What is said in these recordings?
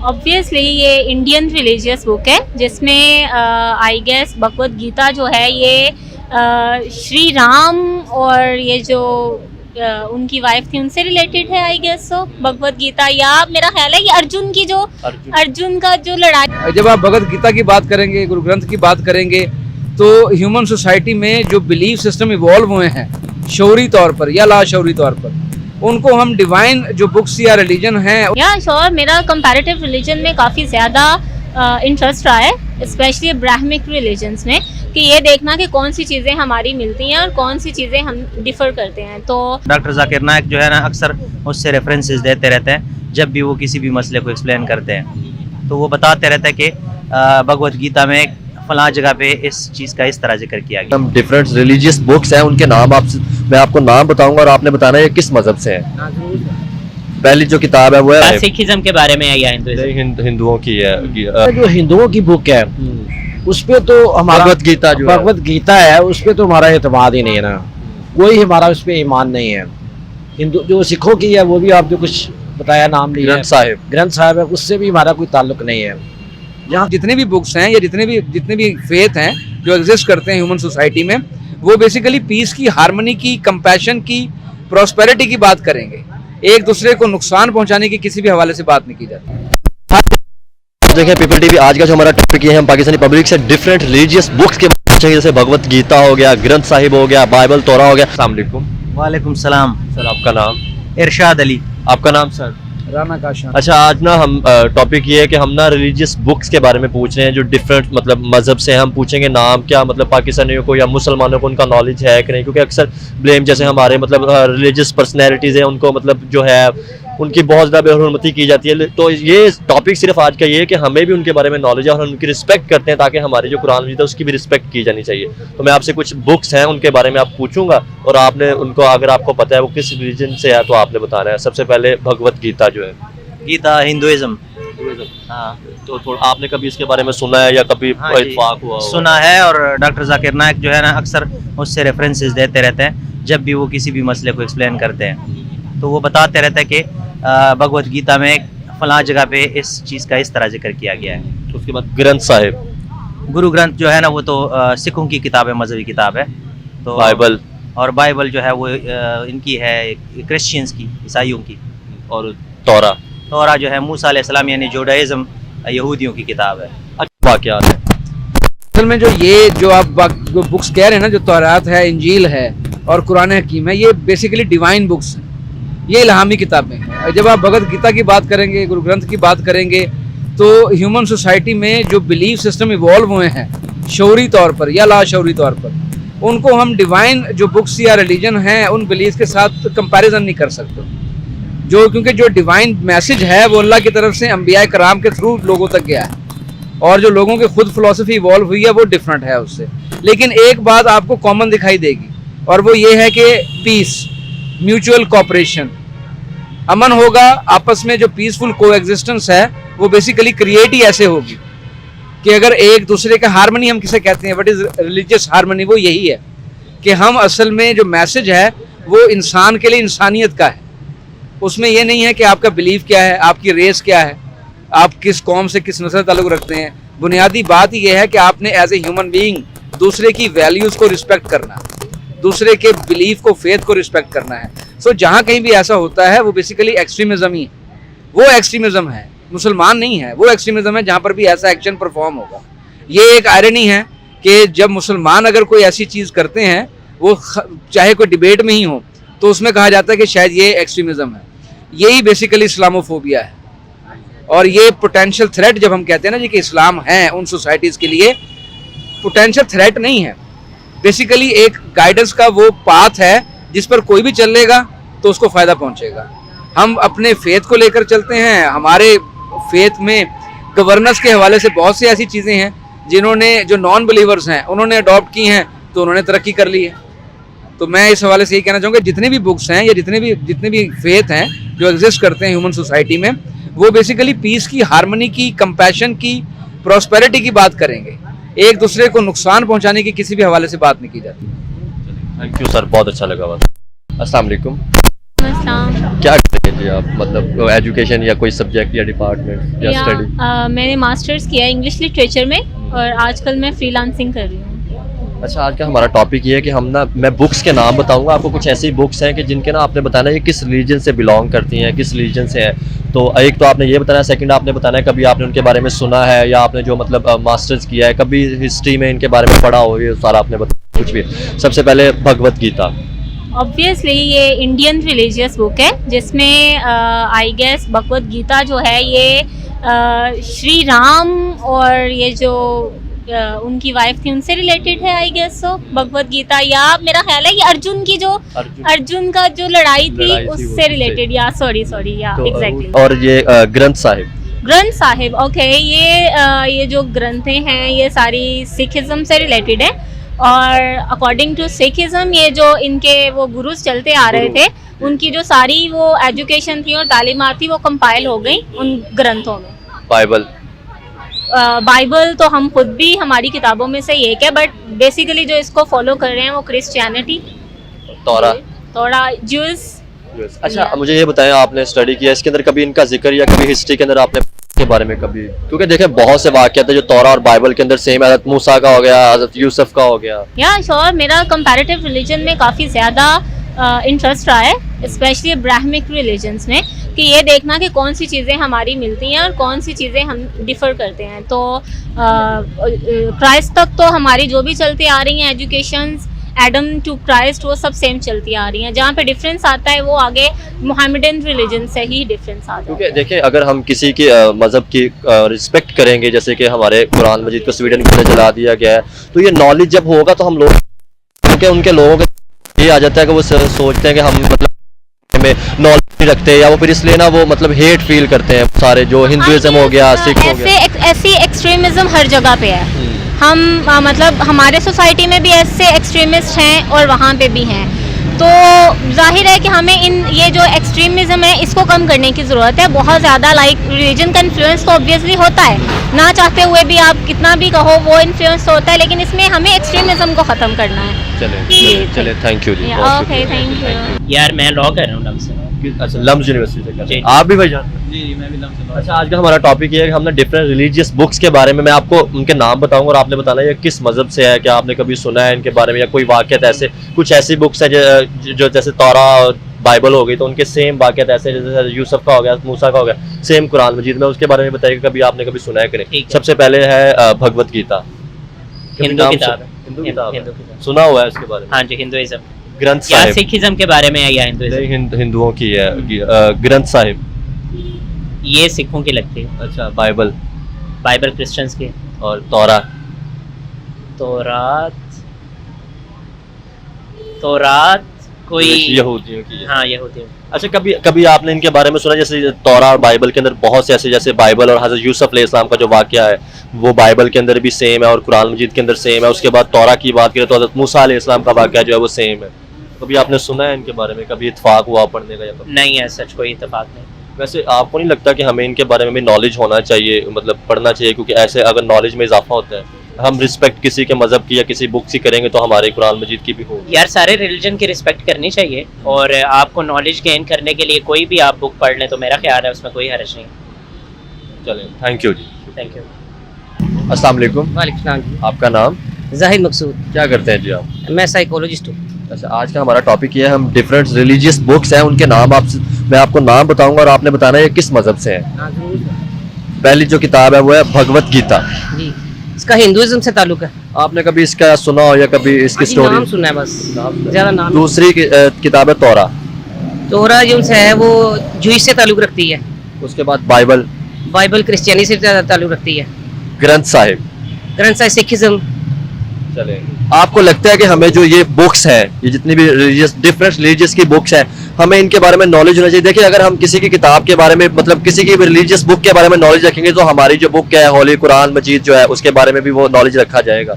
Obviously ये Indian religious book है जिसमें आई गेस भगवत गीता जो है ये श्री राम और ये जो उनकी वाइफ थी उनसे रिलेटेड है आई गेस। सो भगवत गीता या मेरा ख्याल है ये अर्जुन की जो अर्जुन का जो लड़ाई। जब आप भगवत गीता की बात करेंगे, गुरु ग्रंथ की बात करेंगे, तो ह्यूमन सोसाइटी में जो बिलीफ सिस्टम इवॉल्व हुए हैं शौरी तौर पर या लाशौरी तौर पर, उनको हम डिवाइन जो बुक्स या रिलीजन हैं या श्योर मेरा कंपैरेटिव रिलीजन में काफ़ी ज़्यादा इंटरेस्ट रहा है, स्पेशली ब्राह्मिक रिलीजन्स में, कि ये देखना कि कौन सी चीज़ें हमारी मिलती हैं और कौन सी चीज़ें हम डिफर करते हैं। तो डॉक्टर जाकिर नाइक जो है ना अक्सर उससे रेफरेंसेस देते रहते हैं जब भी वो किसी भी मसले को एक्सप्लेन करते हैं, तो वो बताते रहते हैं कि भगवत गीता में फलां जगह पे इस चीज़ का इस तरह जिक्र किया गया। हम डिफरेंट रिलीजियस बुक्स हैं, उनके नाम मैं आपको नाम बताऊंगा और आपने बताना है किस मजहब से है। पहली जो किताब है वो है सिखिज्म के बारे में या हिंदुओं की है। जो हिंदुओं की बुक है उस पे तो हमारा भगवत गीता है, उस पे तो हमारा एतमाद ही नहीं है ना, कोई हमारा उस पे ईमान नहीं है। हिंदू जो सिखों की है वो भी आप जो कुछ बताया नाम लिया ग्रंथ साहिब है, उससे भी हमारा कोई ताल्लुक नहीं है। यहाँ जितने भी बुक्स हैं या जितने भी फेथ हैं जो एग्जिस्ट करते हैं ह्यूमन सोसाइटी में, वो बेसिकली पीस की, हार्मनी की, कंपैशन की, प्रॉस्पेरिटी की बात करेंगे। एक दूसरे को नुकसान पहुंचाने की किसी भी हवाले से बात नहीं की जाती। देखिए पीपल टीवी आज का जो हमारा टॉपिक है, हम पाकिस्तानी पब्लिक से डिफरेंट रिलीजियस बुक्स के बारे में, जैसे भगवत गीता हो गया, ग्रंथ साहिब हो गया, बाइबल, तौरा हो गया। अस्सलाम वालेकुम। वालेकुम सलाम। सर आपका नाम? इरशाद अली। आपका नाम सर? राना काशान। अच्छा, आज ना हम टॉपिक ये है कि हम ना रिलीजियस बुक्स के बारे में पूछ रहे हैं जो डिफरेंट मतलब मजहब से हैं। हम पूछेंगे नाम क्या, मतलब पाकिस्तानियों को या मुसलमानों को उनका नॉलेज है कि नहीं, क्योंकि अक्सर ब्लेम जैसे हमारे मतलब रिलीजियस पर्सनैलिटीज़ हैं उनको मतलब जो है उनकी बहुत ज़्यादा बेहुरमती की जाती है। तो ये टॉपिक सिर्फ आज का ये है कि हमें भी उनके बारे में नॉलेज है और हम उनकी रिस्पेक्ट करते हैं, ताकि हमारी जो कुरान मजीद है उसकी भी रिस्पेक्ट की जानी चाहिए। तो मैं आपसे कुछ बुक्स हैं उनके बारे में आप पूछूंगा और आपने उनको, अगर आपको पता है वो किस रिलीजन से है तो आपने बताना है। सबसे पहले भगवत गीता जो है, गीता हिंदुइज्म। हाँ, तो थोड़ा आपने कभी इसके बारे में सुना है या कभी इत्तेफाक हुआ? सुना है, और डॉक्टर जाकिर नाइक जो है ना अक्सर उससे रेफरेंसेस देते रहते हैं जब भी वो किसी भी मसले को एक्सप्लेन करते हैं, तो वो बताते रहते हैं कि भगवत गीता में फलां जगह पे इस चीज़ का इस तरह जिक्र किया गया है। तो उसके बाद ग्रंथ साहिब, गुरु ग्रंथ जो है ना वो तो सिखों की किताब है, मजहबी किताब है। तो बाइबल, और बाइबल जो है वो इनकी है, क्रिश्चियंस की, ईसाइयों की। और तौरा जो है मूसा अलैहिस्सलाम यानी जुडाइज्म यहूदियों की किताब है। अच्छा क्या है असल में जो आप बुक्स कह रहे हैं ना, जो तौरात है, इंजील है और कुरान हकीम है, ये बेसिकली डिवाइन बुक्स हैं, ये इल्हामी किताबें हैं। जब आप भगवत गीता की बात करेंगे, गुरु ग्रंथ की बात करेंगे, तो ह्यूमन सोसाइटी में जो बिलीफ सिस्टम इवॉल्व हुए हैं शौरी तौर पर या लाशौरी तौर पर, उनको हम डिवाइन जो बुक्स या रिलीजन हैं उन बिलीफ के साथ कंपैरिजन नहीं कर सकते। क्योंकि जो डिवाइन मैसेज है वो अल्लाह की तरफ से अंबिया कराम के थ्रू लोगों तक गया है, और जो लोगों की खुद फिलॉसफी इवॉल्व हुई है वो डिफरेंट है उससे। लेकिन एक बात आपको कॉमन दिखाई देगी, और वो ये है कि पीस, म्यूचुअल कोऑपरेशन, अमन होगा आपस में। जो पीसफुल कोएग्जिस्टेंस है वो बेसिकली क्रिएट ही ऐसे होगी कि अगर एक दूसरे का हार्मनी हम किसे कहते हैं, व्हाट इज रिलीजियस हार्मनी, वो यही है कि हम असल में जो मैसेज है वो इंसान के लिए इंसानियत का है। उसमें ये नहीं है कि आपका बिलीफ क्या है, आपकी रेस क्या है, आप किस कौम से किस नस्ल ताल्लुक रखते हैं। बुनियादी बात ये है कि आपने एज ए ह्यूमन बीइंग दूसरे की वैल्यूज़ को रिस्पेक्ट करना, दूसरे के बिलीफ को, फेथ को रिस्पेक्ट करना है। सो जहाँ कहीं भी ऐसा होता है वो बेसिकली एक्सट्रीमिज्म ही, वो एक्सट्रीमिज्म है, मुसलमान नहीं है, वो एक्सट्रीमिज्म है जहाँ पर भी ऐसा एक्शन परफॉर्म होगा। ये एक आयरनी है कि जब मुसलमान अगर कोई ऐसी चीज़ करते हैं, वो चाहे कोई डिबेट में ही हो, तो उसमें कहा जाता है कि शायद ये एक्सट्रीमिज्म है। यही बेसिकली इस्लामोफोबिया है, और ये पोटेंशियल थ्रेट जब हम कहते हैं ना जी कि इस्लाम है उन सोसाइटीज़ के लिए, पोटेंशियल थ्रेट नहीं है, बेसिकली एक गाइडेंस का वो पाथ है जिस पर कोई भी चलेगा तो उसको फ़ायदा पहुंचेगा। हम अपने फेथ को लेकर चलते हैं, हमारे फेथ में गवर्नेंस के हवाले से बहुत सी ऐसी चीज़ें हैं जिन्होंने, जो नॉन बिलीवर्स हैं, उन्होंने अडॉप्ट की हैं तो उन्होंने तरक्की कर ली है। तो मैं इस हवाले से यही कहना चाहूँगा, जितने भी बुक्स हैं या जितने भी फेथ हैं जो एग्जिस्ट करते हैं ह्यूमन सोसाइटी में, वो बेसिकली पीस की, हार्मनी की, कंपैशन की, प्रॉस्पेरिटी की बात करेंगे। एक दूसरे को नुकसान पहुंचाने की किसी भी हवाले से बात नहीं की जाती। थैंक यू सर, बहुत अच्छा लगा बात। अस्सलाम वालेकुम। अस्सलाम। क्या करते हैं जी आप, मतलब एजुकेशन या कोई सब्जेक्ट या डिपार्टमेंट या स्टडी? मैंने मास्टर्स किया इंग्लिश लिटरेचर में और आजकल मैं फ्रीलांसिंग कर रही हूँ। अच्छा, आज का हमारा टॉपिक ये है कि मैं बुक्स के नाम बताऊंगा आपको। कुछ ऐसी बुक्स हैं कि जिनके ना आपने बताना है ये किस रिलीजन से बिलोंग करती हैं, किस रिलीजन से हैं। तो एक तो आपने ये बताना है, सेकंड आपने बताना है कभी आपने उनके बारे में सुना है या आपने जो मतलब मास्टर्स किया है, कभी हिस्ट्री में इनके बारे में पढ़ा हो, ये सारा आपने बताना कुछ भी। सबसे पहले भगवत गीता। ऑब्वियसली ये इंडियन रिलीजियस बुक है जिसमें आई गेस भगवत गीता जो है ये श्री राम और ये जो उनकी वाइफ थी उनसे रिलेटेड है आई गेस। सो भगवत गीता, या मेरा ख्याल है ये अर्जुन की जो अर्जुन का जो लड़ाई थी उससे रिलेटेड, या सॉरी या एग्जैक्टली। और ये ग्रंथ साहिब, ओके। ये जो ग्रंथें हैं ये सारी सिखिज्म से रिलेटेड है और अकॉर्डिंग टू सिखिज्म ये जो इनके वो गुरुज चलते आ रहे थे उनकी जो सारी वो एजुकेशन थी और तालीमात थी वो कंपाइल हो गई उन ग्रंथों में। बाइबल तो हम खुद भी हमारी किताबों में से एक है, बट बेसिकली जो इसको फॉलो कर रहे हैं वो क्रिश्चियनिटी, तोरा ज्यूज। अच्छा, मुझे ये बताएं, आपने स्टडी किया इसके अंदर कभी इनका जिक्र या कभी हिस्ट्री के अंदर आपने के बारे में कभी? क्योंकि देखें बहुत से वाक़यात है जो तौरा और बाइबल के अंदर सेम है। हज़रत मूसा का हो गया, हज़रत यूसुफ का हो गया। या श्योर, मेरा कंपैरेटिव रिलीजन में काफ़ी ज़्यादा इंटरेस्ट रहा है, स्पेशली ब्राह्मिक रिलीजन्स में, कि ये देखना कि कौन सी चीज़ें हमारी मिलती हैं और कौन सी चीज़ें हम डिफ़र करते हैं। तो क्राइस्ट तक तो हमारी जो भी चलती आ रही हैं एजुकेशंस, एडम टू क्राइस्ट, वो सब सेम चलती आ रही हैं। जहाँ पे डिफरेंस आता है वो आगे मोहम्मदन रिलीजन से ही डिफरेंस आता है। क्योंकि देखिए, अगर हम किसी की मज़हब की रिस्पेक्ट करेंगे, जैसे कि हमारे कुरान मजीद को स्वीडन के अंदर जला दिया गया है, तो ये नॉलेज जब होगा तो हम लोग, क्योंकि उनके लोगों के ये आ जाता है कि वो सोचते हैं कि हम मतलब में नॉलेज नहीं रखते, या वो फिर इसलिए ना वो मतलब हेट फील करते हैं सारे, जो हिंदुइज्म हो गया, सिख हो गया। ऐसी एक्सट्रीमिज्म हर जगह पे है। हम मतलब हमारे सोसाइटी में भी ऐसे एक्सट्रीमिस्ट हैं और वहाँ पे भी हैं। तो जाहिर है कि हमें ये जो एक्सट्रीमिज्म है इसको कम करने की ज़रूरत है। बहुत ज़्यादा रिलीजन का इन्फ्लुएंस तो ऑब्वियसली होता है, ना चाहते हुए भी आप कितना भी कहो वो इन्फ्लुएंस होता है, लेकिन इसमें हमें एक्सट्रीमिज्म को ख़त्म करना है। चले थैंक यू जी। Okay, thank you. यार मैं लॉ कर रहा हूँ लम्स से। अच्छा, लम्स यूनिवर्सिटी से कर रहे हैं आप भी भाईजान? जी, मैं भी लम्स से। अच्छा, आज का हमारा टॉपिक ये है कि हमने डिफरेंट रिलीजियस बुक्स के बारे में, मैं आपको उनके नाम बताऊंगा और आपने बताना है ये किस मजहब से है, क्या आपने कभी सुना है इनके बारे में, या कोई वाक़यात ऐसे कुछ ऐसी बुक्स है जो जैसे तौरा और बाइबल हो गई तो उनके सेम वाक़यात ऐसे, जैसे यूसुफ का हो गया, मूसा का हो गया, सेम कुरान मजीद में, उसके बारे में बताइए कभी आपने कभी सुना है कि नहीं। सबसे पहले है भगवत गीता। हिंदू किताब सुना हुआ है उसके बारे में? हाँ जी, हिंदुइज्म। ग्रंथ या साहिब सिखिज्म के बारे में है या हिंदुइज्म? हिंदुओं की है। ग्रंथ साहिब ये सिखों की लगती है। अच्छा, बाइबल क्रिश्चियंस की। और तौरात कोई यहूदियों की है। हाँ, यहूदियों। अच्छा, कभी आपने इनके बारे में सुना, जैसे तौरा और बाइबल के अंदर बहुत से ऐसे, जैसे बाइबल और हज़रत यूसुफ अलैहिस्सलाम का जो वाक़या है वो बाइबल के अंदर भी सेम है और कुरान मजीद के अंदर सेम है। उसके बाद तौरा की बात करें तो हज़रत मूसा अलैहिस्सलाम का वाक़या जो है वो सेम है। कभी आपने सुना है इनके बारे में, कभी इत्तेफाक हुआ पढ़ने का? या नहीं है, सच कोई इत्तेफाक नहीं। वैसे आपको नहीं लगता कि हमें इनके बारे में भी नॉलेज होना चाहिए, मतलब पढ़ना चाहिए, क्योंकि ऐसे अगर नॉलेज में इजाफा होता है, हम रिस्पेक्ट किसी के मजहब की या किसी बुक की करेंगे तो हमारे कुरान मजीद की भी होगी। यार, सारे रिलीजन की रिस्पेक्ट करनी चाहिए और आपको नॉलेज गेन करने के लिए कोई भी आप बुक पढ़ लें तो मेरा ख्याल है उसमें कोई हर्ज नहीं। चलें, थैंक यू जी। Thank you. अस्सलाम वालेकुम। वालेकुम सलाम। आपका नाम? जाहिद मकसूद। क्या करते हैं जी आप? मैं साइकोलॉजिस्ट हूँ। अच्छा, आज का हमारा टॉपिक ये है, हम डिफरेंट रिलीजियस बुक्स हैं उनके नाम मैं आपको नाम बताऊंगा और आपने बताना है ये किस मजहब से है। हाँ, जरूर। पहली जो किताब है वो है भगवत गीता। जी, इसका हिंदुइज्म से ताल्लुक है। आपने कभी इसका सुना हो या कभी इसकी स्टोरी? नाम सुना है बस, ज़्यादा नाम। दूसरी किताब है तौरा। तोरा जो है वो जूइश से ताल्लुक रखती है। उसके बाद बाइबल क्रिश्चियनी से ताल्लुक रखती है। ग्रंथ साहिब सिखिज्म। चले, आपको लगता है कि हमें जो ये बुक्स है, ये जितनी भी डिफरेंट रिलीजियस की बुक्स है, हमें इनके बारे में नॉलेज होना चाहिए? देखिए, अगर हम किसी की किताब के बारे में, मतलब किसी की रिलीजियस बुक के बारे में नॉलेज रखेंगे तो हमारी जो बुक है होली कुरान मजीद जो है उसके बारे में भी वो नॉलेज रखा जाएगा।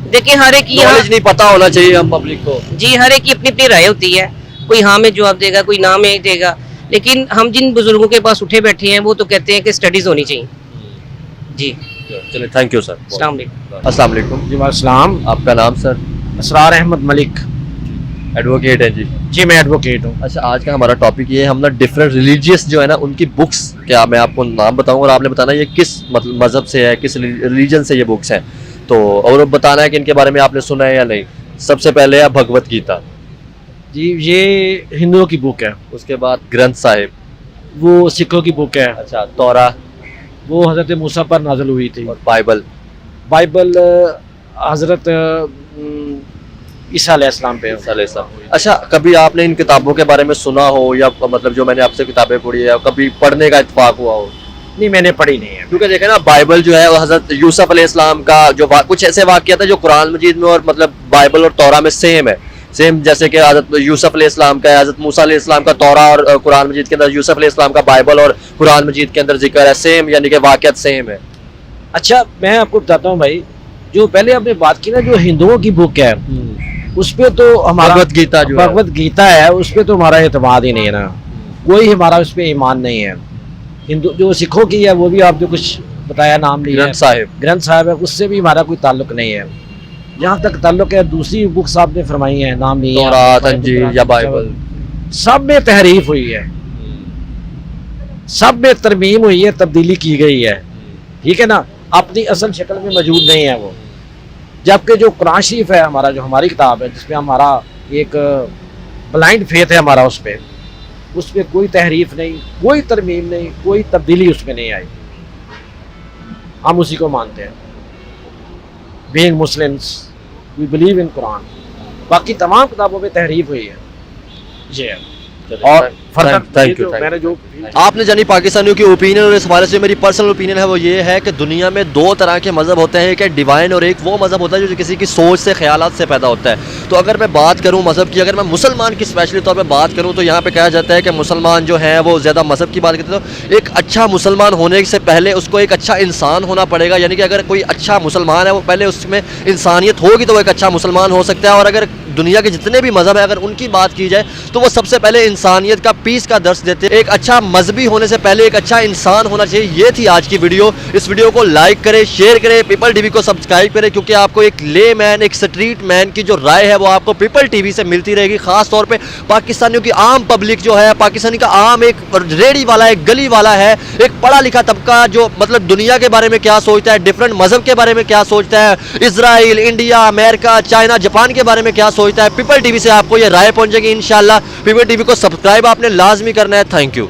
देखिए, हर एक की नॉलेज नहीं पता होना चाहिए हम पब्लिक को। जी, हर एक की अपनी अपनी राय होती है। कोई हाँ में जवाब देगा, कोई ना में देगा, लेकिन हम जिन बुजुर्गों के पास उठे बैठे हैं वो तो कहते हैं कि स्टडीज होनी चाहिए। जी, चलिए, थैंक यू सर। अस्सलाम वालेकुम। अस्सलाम वालेकुम। जी वालेकुम। आपका नाम सर? असरार अहमद मलिक। एडवोकेट है जी। जी मैं एडवोकेट हूँ। अच्छा, आज का हमारा टॉपिक ये है, हम ना डिफरेंट रिलीजियस जो है ना उनकी बुक्स, क्या मैं आपको नाम बताऊंगा और आपने बताना ये किस मतलब मजहब से है, किस रिलीजन से ये बुक्स हैं, तो और बताना है कि इनके बारे में आपने सुना है या नहीं। सबसे पहले है भगवत गीता, जी ये हिंदुओं की बुक है। उसके बाद ग्रंथ साहिब, वो सिखों की बुक है। अच्छा तौरा, वो हजरत मूसा पर नाजिल हुई थी। और बाइबल, बाइबल हजरत ईसा अलैहिस्सलाम पे है। अच्छा, कभी आपने इन किताबों के बारे में सुना हो या मतलब जो मैंने आपसे किताबें पढ़ी है या कभी पढ़ने का इत्तेफाक हुआ हो? नहीं मैंने पढ़ी नहीं है। क्योंकि देखे ना, बाइबल जो है वो हजरत यूसुफ अलैहिस्सलाम का जो कुछ ऐसे वाक़या था जो कुरान मजीद में और मतलब बाइबल और तौरा में सेम है। सेम जैसे कि हजरत यूसुफ अलैहिस्सलाम का, हजरत मूसा अलैहिस्सलाम का तौरा और कुरान मजीद के अंदर यूसुफ अलैहिस्सलाम का बाइबल और कुरान मजीद के अंदर जिक्र है, सेम यानी कि वाक़यात सेम है। अच्छा मैं आपको बताता हूँ भाई, जो पहले आपने बात की ना जो हिंदुओं की बुक है उस पे तो हमारा भगवत गीता जो है। भगवत गीता है उस पे तो हमारा एतमाद ही नहीं है ना, कोई हमारा उस पे ईमान नहीं है। हिंदू जो सिखों की है वो भी आपने कुछ बताया नाम लिया, ग्रंथ साहिब, ग्रंथ साहिब है, उससे भी हमारा कोई ताल्लुक नहीं है। जहाँ तक ताल्लुक है दूसरी बुक्स आपने फरमाई है, नाम लिया तौरात, अंजील या बाइबल, सब में तहरीफ हुई है, सब में तरमीम हुई है, तब्दीली की गई है, ठीक है ना, अपनी असल शक्ल में मौजूद नहीं है वो। जबकि जो कुरान शरीफ है हमारा, जो हमारी किताब है जिसमें हमारा एक ब्लाइंड फेथ है हमारा, उस पर कोई तहरीफ नहीं, कोई तरमीम नहीं, कोई तब्दीली उसमें नहीं आई, हम उसी को मानते हैं। Being Muslims we believe in Quran. बाकी तमाम किताबों में तहरीफ हुई है ये है। और थैंक यू। मैंने जो आपने जानी पाकिस्तानियों की ओपिनियन, और इस हवाले से मेरी पर्सनल ओपिनियन है वो ये है कि दुनिया में दो तरह के मज़हब होते हैं, एक है डिवाइन और एक वो मज़हब होता है जो किसी की सोच से, ख्यालात से पैदा होता है। तो अगर मैं बात करूँ मज़हब की, अगर मैं मुसलमान की स्पेशली तौर पर बात करूँ तो यहाँ पे कहा जाता है कि मुसलमान जो हैं वो ज़्यादा मज़हब की बात करते हैं, तो एक अच्छा मुसलमान होने से पहले उसको एक अच्छा इंसान होना पड़ेगा। यानी कि अगर कोई अच्छा मुसलमान है वो पहले उसमें इंसानियत होगी तो वो एक अच्छा मुसलमान हो सकता है। और अगर दुनिया के जितने भी मज़हब है अगर उनकी बात की जाए तो वो सबसे पहले इंसानियत का, पीस का दर्स देते हैं। एक अच्छा मजहबी होने से पहले एक अच्छा इंसान होना चाहिए। ये थी आज की वीडियो। इस वीडियो को लाइक करें, शेयर करें, पीपल टीवी को सब्सक्राइब करें, क्योंकि आपको एक ले मैन, एक स्ट्रीट मैन की जो राय है वो आपको पीपल टीवी से मिलती रहेगी। खास तौर पे पाकिस्तानियों की आम पब्लिक जो है, पाकिस्तानी का आम एक रेडी वाला, एक गली वाला है, एक पढ़ा लिखा तबका जो मतलब दुनिया के बारे में क्या सोचता है, डिफरेंट मजहब के बारे में क्या सोचता है, Israel, India, America, China, Japan के बारे में क्या सोचता है, पीपल टीवी से आपको ये राय पहुंचेगी इंशाल्लाह। पीपल टीवी को सब्सक्राइब आपने लाजमी करना है। Thank you.